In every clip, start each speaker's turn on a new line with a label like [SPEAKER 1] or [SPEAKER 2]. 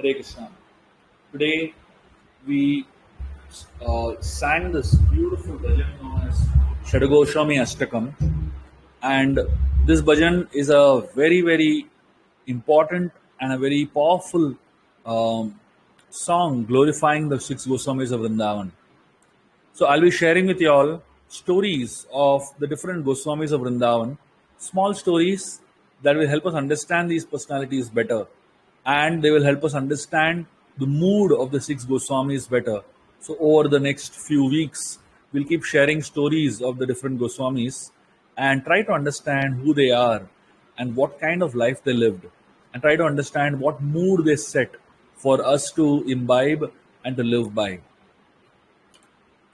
[SPEAKER 1] Hare Krishna. Today we sang this beautiful bhajan known as Shadagoswami Ashtakam, and this bhajan is a very important and a very powerful um, song glorifying the six Goswamis of Vrindavan. So I'll be sharing with you all stories of the different Goswamis of Vrindavan, small stories that will help us understand these personalities better, and they will help us understand the mood of the six Goswamis better. So over the next few weeks, we'll keep sharing stories of the different Goswamis and try to understand who they are and what kind of life they lived, and try to understand what mood they set for us to imbibe and to live by.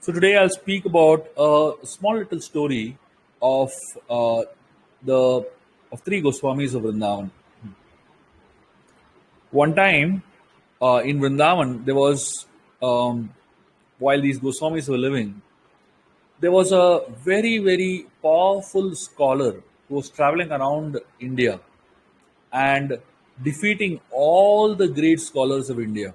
[SPEAKER 1] So today I'll speak about a small little story of the of three Goswamis of Vrindavan. One time in Vrindavan, there was while these Goswamis were living, there was a very powerful scholar who was traveling around India and defeating all the great scholars of India.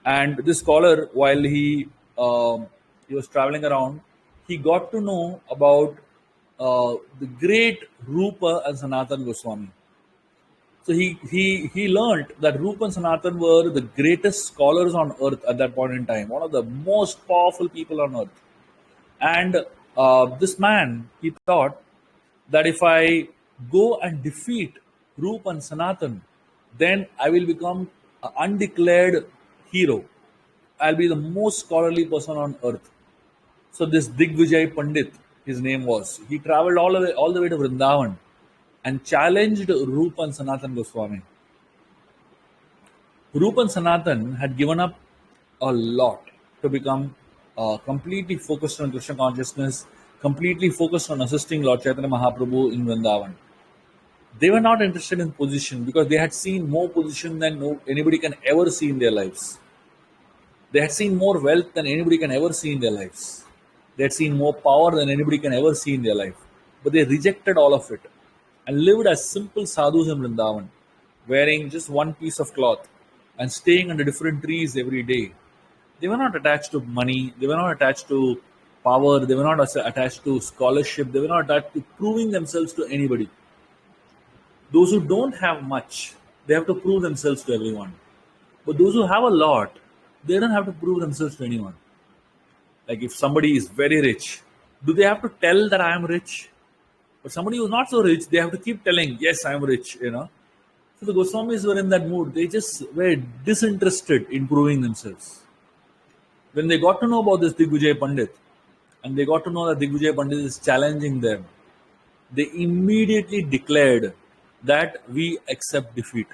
[SPEAKER 1] And this scholar, while he was traveling around, he got to know about the great Rupa and Sanatan Goswami. So he learned that Rupa and Sanatan were the greatest scholars on earth at that point in time, one of the most powerful people on earth. And this man, he thought that if I go and defeat Rupa and Sanatan, then I will become an undeclared hero. I'll be the most scholarly person on earth. So this Digvijay Pandit, his name was, he traveled all the way to Vrindavan and challenged Rupa and Sanatan Goswami. Rupa and Sanatan had given up a lot to become completely focused on Krishna consciousness, completely focused on assisting Lord Chaitanya Mahaprabhu in Vrindavan. They were not interested in position because they had seen more position than anybody can ever see in their lives. They had seen more wealth than anybody can ever see in their lives. They had seen more power than anybody can ever see in their life. But they rejected all of it and lived as simple sadhus in Vrindavan, wearing just one piece of cloth and staying under different trees every day. They were not attached to money, they were not attached to power, they were not attached to scholarship, they were not attached to proving themselves to anybody. Those who don't have much, they have to prove themselves to everyone. But those who have a lot, they don't have to prove themselves to anyone. Like if somebody is very rich, do they have to tell that I am rich? But somebody who's not so rich, they have to keep telling, yes, I am rich. So the Goswamis were in that mood. They just were disinterested in proving themselves. When they got to know about this Digvijay Pandit, and they got to know that Digvijay Pandit is challenging them, they immediately declared that we accept defeat.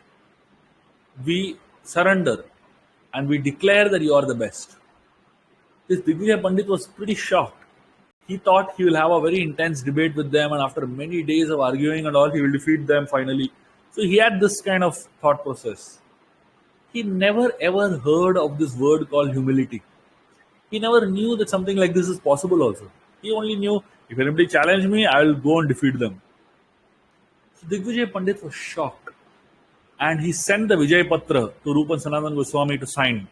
[SPEAKER 1] We surrender and we declare that you are the best. This Digvijay Pandit was pretty shocked. He thought he will have a very intense debate with them, and after many days of arguing and all, he will defeat them finally. So he had this kind of thought process. He never ever heard of this word called humility. He never knew that something like this is possible also. He only knew if anybody challenge me, I will go and defeat them. So Digvijay Pandit was shocked, and he sent the Vijay Patra to Rupa and Sanatan Goswami to sign.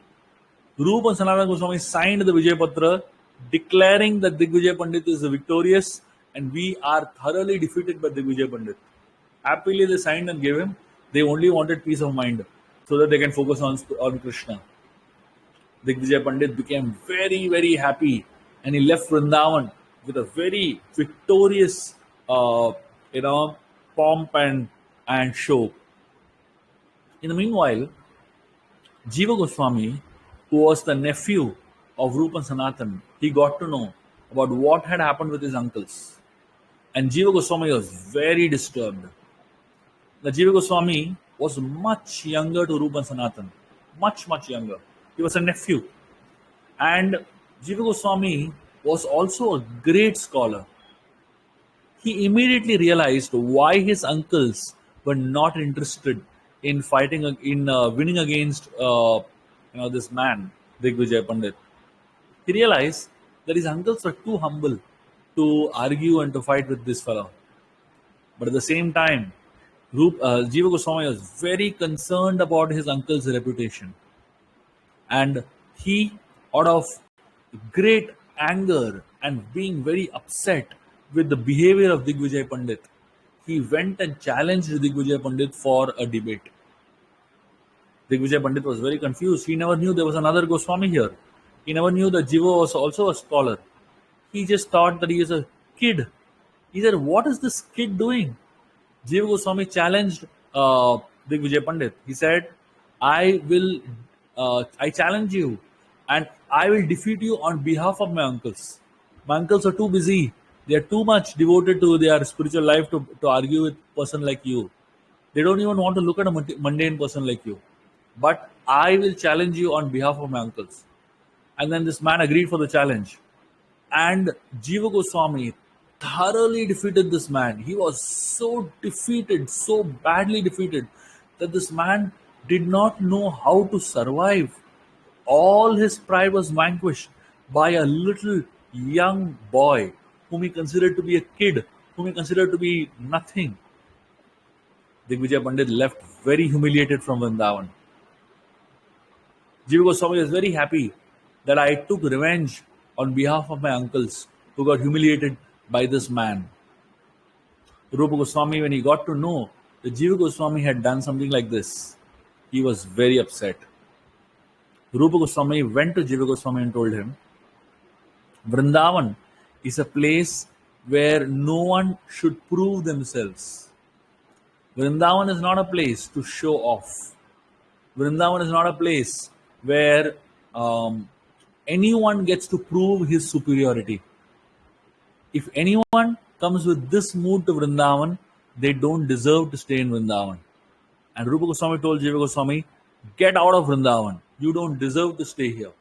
[SPEAKER 1] Rupa and Sanatan Goswami signed the Vijay Patra declaring that Digvijay Pandit is victorious and we are thoroughly defeated by Digvijay Pandit. Happily they signed and gave him. They only wanted peace of mind so that they can focus on Krishna. Digvijay Pandit became very happy and he left Vrindavan with a very victorious pomp and show. In the meanwhile, Jiva Goswami, who was the nephew of Rupa and Sanatan, he got to know about what had happened with his uncles. And Jiva Goswami was very disturbed. The Jiva Goswami was much younger to Rupa and Sanatan. Much younger. He was a nephew. And Jiva Goswami was also a great scholar. He immediately realized why his uncles were not interested in winning against this man, Digvijay Pandit. He realized that his uncles were too humble to argue and to fight with this fellow. But at the same time, Jiva Goswami was very concerned about his uncle's reputation, and he, out of great anger and being very upset with the behavior of Digvijay Pandit, he went and challenged Digvijay Pandit for a debate. Digvijay Pandit was very confused. He never knew there was another Goswami here. He never knew that Jiva was also a scholar. He just thought that he is a kid. He said, "What is this kid doing?" Jiva Goswami challenged Digvijay Pandit. He said, I challenge you and I will defeat you on behalf of my uncles. My uncles are too busy. They are too much devoted to their spiritual life to argue with a person like you. They don't even want to look at a mundane person like you. But I will challenge you on behalf of my uncles. And then this man agreed for the challenge. And Jiva Goswami thoroughly defeated this man. He was so defeated, so badly defeated, that this man did not know how to survive. All his pride was vanquished by a little young boy whom he considered to be a kid, whom he considered to be nothing. Digvijay Pandit left very humiliated from Vrindavan. Jiva Goswami was very happy that I took revenge on behalf of my uncles who got humiliated by this man. Rupa Goswami, when he got to know that Jiva Goswami had done something like this, he was very upset. Rupa Goswami went to Jiva Goswami and told him, Vrindavan is a place where no one should prove themselves. Vrindavan is not a place to show off. Vrindavan is not a place where anyone gets to prove his superiority. If anyone comes with this mood to Vrindavan, they don't deserve to stay in Vrindavan. And Rupa Goswami told Jiva Goswami, get out of Vrindavan. You don't deserve to stay here.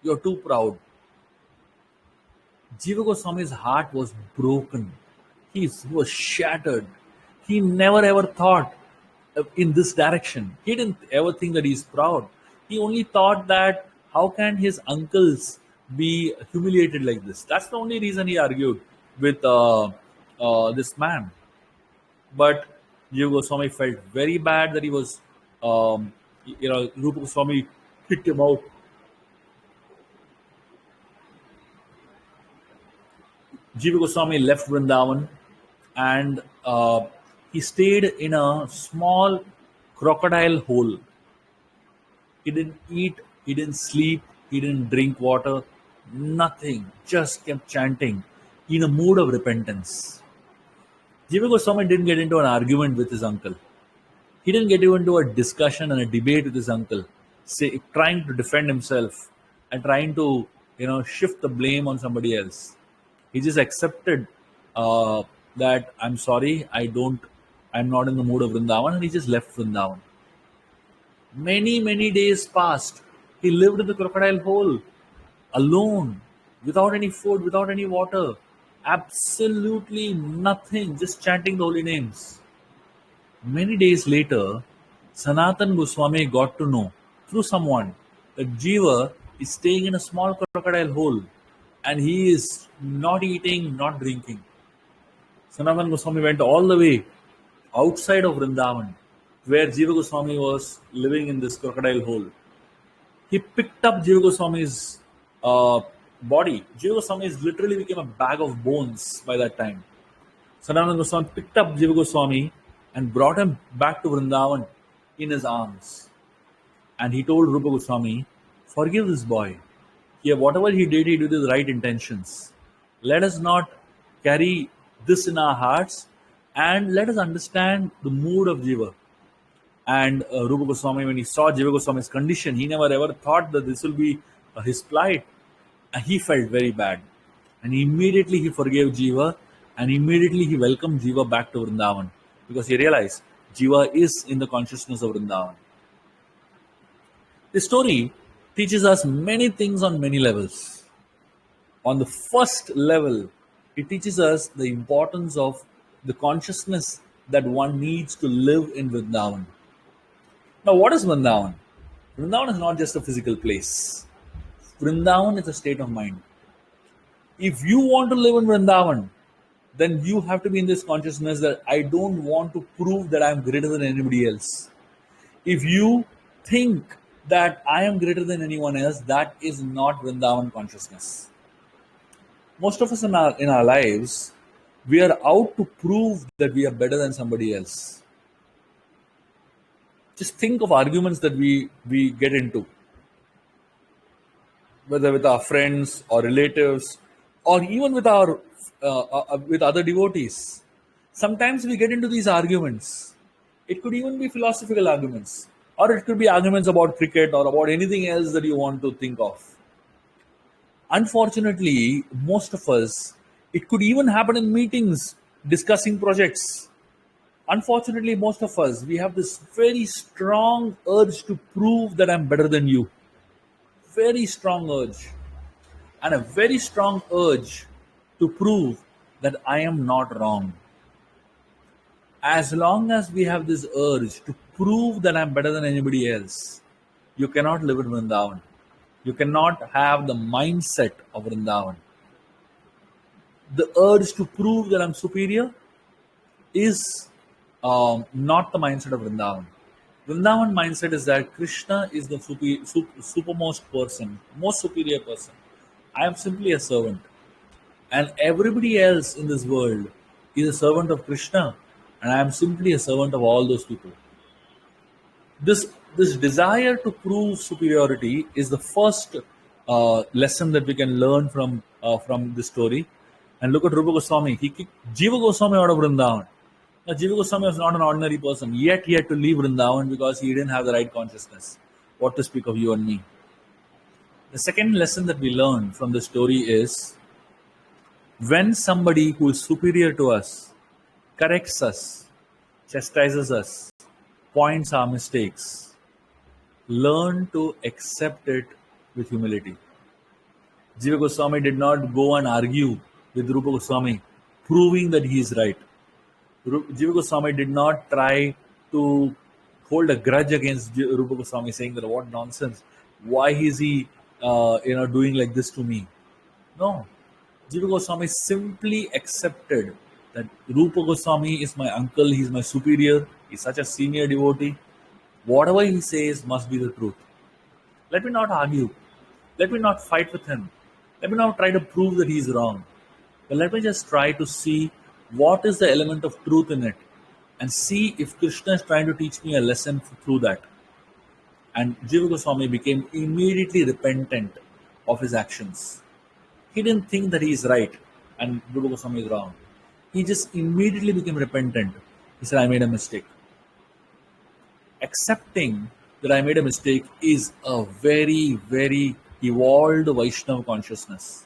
[SPEAKER 1] You're too proud. Jiva Goswami's heart was broken. He was shattered. He never ever thought in this direction. He didn't ever think that he's proud. He only thought that how can his uncles be humiliated like this? That's the only reason he argued with this man. But Jiva Goswami felt very bad that he was, Rupa Goswami kicked him out. Jiva Goswami left Vrindavan and he stayed in a small crocodile hole. He didn't eat, he didn't sleep, he didn't drink water, nothing, just kept chanting in a mood of repentance. Jiva Goswami didn't get into an argument with his uncle. He didn't get into a discussion and a debate with his uncle, trying to defend himself and trying to, shift the blame on somebody else. He just accepted that I'm sorry, I'm not in the mood of Vrindavan, and he just left Vrindavan. Many, many days passed. He lived in the crocodile hole, alone, without any food, without any water, absolutely nothing, just chanting the holy names. Many days later, Sanatan Goswami got to know through someone that Jiva is staying in a small crocodile hole and he is not eating, not drinking. Sanatan Goswami went all the way outside of Vrindavan, where Jiva Goswami was living in this crocodile hole. He picked up Jiva Goswami's body. Jiva Goswami literally became a bag of bones by that time. Sanatan Goswami picked up Jiva Goswami and brought him back to Vrindavan in his arms. And he told Rupa Goswami, forgive this boy. Whatever he did with right intentions. Let us not carry this in our hearts and let us understand the mood of Jiva. And Rupa Goswami, when he saw Jiva Goswami's condition, he never ever thought that this will be his plight. And he felt very bad. And immediately he forgave Jiva and immediately he welcomed Jiva back to Vrindavan because he realized Jiva is in the consciousness of Vrindavan. This story teaches us many things on many levels. On the first level, it teaches us the importance of the consciousness that one needs to live in Vrindavan. Now, what is Vrindavan? Vrindavan is not just a physical place. Vrindavan is a state of mind. If you want to live in Vrindavan, then you have to be in this consciousness that I don't want to prove that I'm greater than anybody else. If you think that I am greater than anyone else, that is not Vrindavan consciousness. Most of us in our lives, we are out to prove that we are better than somebody else. Just think of arguments that we get into, whether with our friends or relatives, or even with our with other devotees. Sometimes we get into these arguments. It could even be philosophical arguments, or it could be arguments about cricket or about anything else that you want to think of. Unfortunately, most of us, it could even happen in meetings discussing projects. Unfortunately, most of us, we have this very strong urge to prove that I'm better than you. Very strong urge. And a very strong urge to prove that I am not wrong. As long as we have this urge to prove that I'm better than anybody else, you cannot live in Vrindavan. You cannot have the mindset of Vrindavan. The urge to prove that I'm superior is not the mindset of Vrindavan. Vrindavan mindset is that Krishna is the supermost person, most superior person. I am simply a servant. And everybody else in this world is a servant of Krishna, and I am simply a servant of all those people. This desire to prove superiority is the first lesson that we can learn from this story. And look at Rupa Goswami. He kicked Jiva Goswami out of Vrindavan. Now, Jiva Goswami was not an ordinary person, yet he had to leave Vrindavan because he didn't have the right consciousness. What to speak of you and me? The second lesson that we learn from this story is, when somebody who is superior to us corrects us, chastises us, points our mistakes, learn to accept it with humility. Jiva Goswami did not go and argue with Rupa Goswami, proving that he is right. Jiva Goswami did not try to hold a grudge against Rupa Goswami, saying that what nonsense, why is he doing like this to me? No, Jiva Goswami simply accepted that Rupa Goswami is my uncle, he's my superior, he's such a senior devotee. Whatever he says must be the truth. Let me not argue. Let me not fight with him. Let me not try to prove that he's wrong. But let me just try to see what is the element of truth in it, and see if Krishna is trying to teach me a lesson through that. And Jiva Goswami became immediately repentant of his actions. He didn't think that he is right and Rupa Goswami is wrong. He just immediately became repentant. He said, I made a mistake. Accepting that I made a mistake is a very, very evolved Vaishnava consciousness.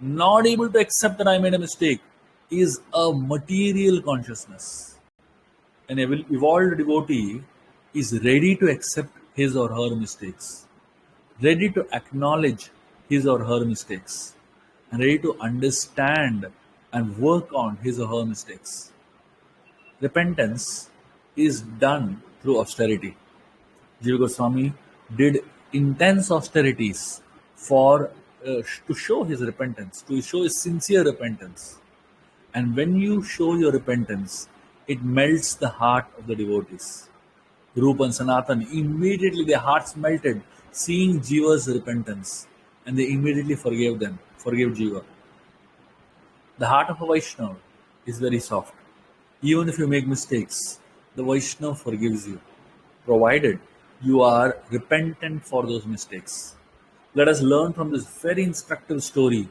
[SPEAKER 1] Not able to accept that I made a mistake is a material consciousness. An evolved devotee is ready to accept his or her mistakes, ready to acknowledge his or her mistakes, and ready to understand and work on his or her mistakes. Repentance is done through austerity. Jiva Goswami did intense austerities for to show his repentance, to show his sincere repentance. And when you show your repentance, it melts the heart of the devotees. Rupa and Sanatan, immediately their hearts melted, seeing Jiva's repentance, and they immediately forgave Jiva. The heart of a Vaishnava is very soft. Even if you make mistakes, the Vaishnava forgives you, provided you are repentant for those mistakes. Let us learn from this very instructive story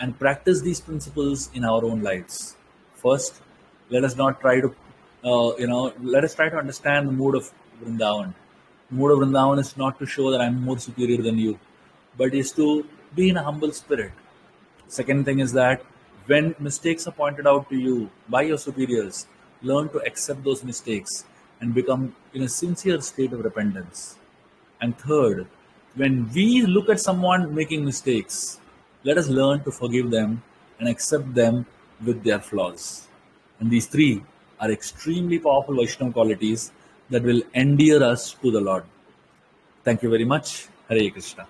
[SPEAKER 1] and practice these principles in our own lives. First, let us not try to, let us try to understand the mood of Vrindavan. The mood of Vrindavan is not to show that I'm more superior than you, but is to be in a humble spirit. Second thing is that when mistakes are pointed out to you by your superiors, learn to accept those mistakes and become in a sincere state of repentance. And third, when we look at someone making mistakes, let us learn to forgive them and accept them with their flaws. And these three are extremely powerful Vaishnava qualities that will endear us to the Lord. Thank you very much. Hare Krishna.